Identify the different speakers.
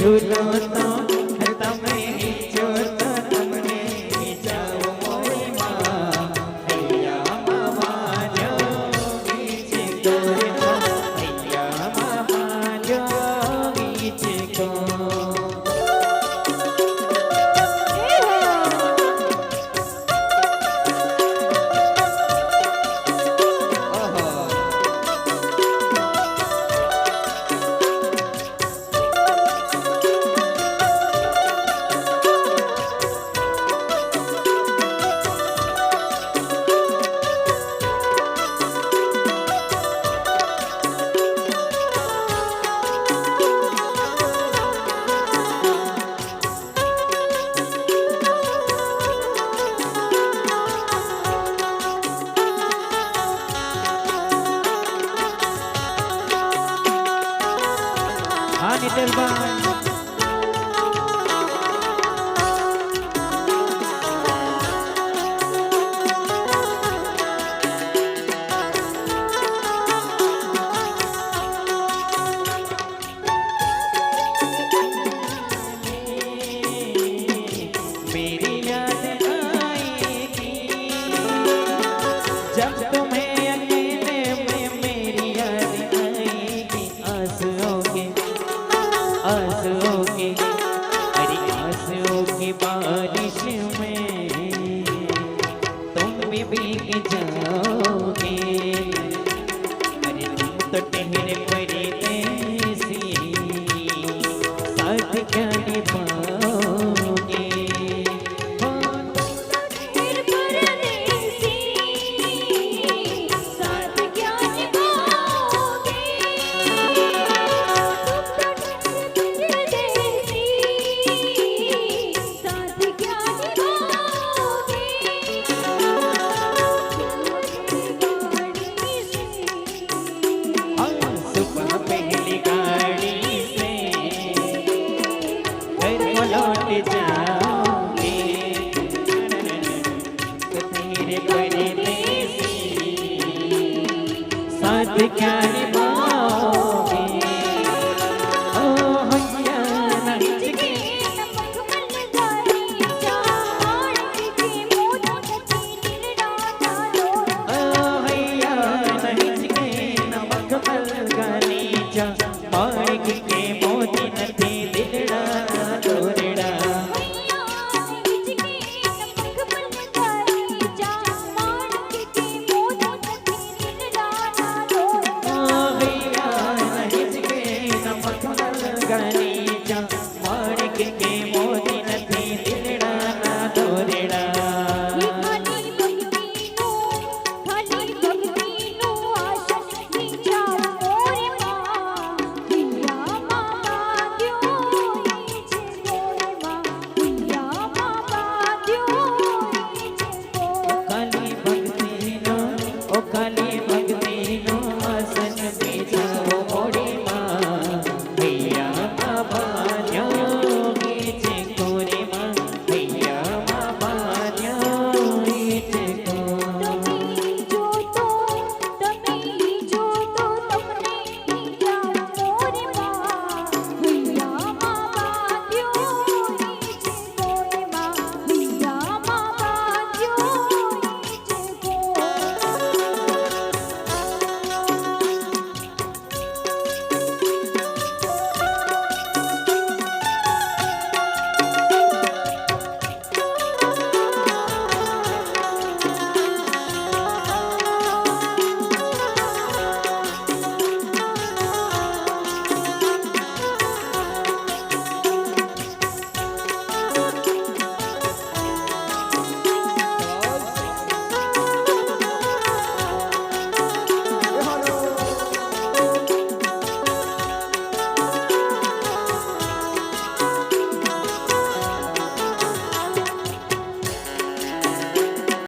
Speaker 1: ઝૂલો તો તમે ઈચ્છો તો તમને જાઓ મોરી માં હૈયા મામા જોગી છે ગોરમાં હૈયા મામા જોગી છે ગોર નિતલભાઈ मेरी याद आएगी जब तुम्हें अकेले में मेरी याद आएगी आंसुओं की अरे आंसुओं की बारिश में तुम भी भीग जाओगे अरे तुम तो ठहरे परदेसी साथ क्या निभाओगे साथ क्या निभाओगे ओ हैया नच के ओ हैया नच के नमक मल गली जा माणिक के मोती नथी दिलड़ा दोरड़ा खाली भक्ति नो आसन बीजाओ मोड़ी माँ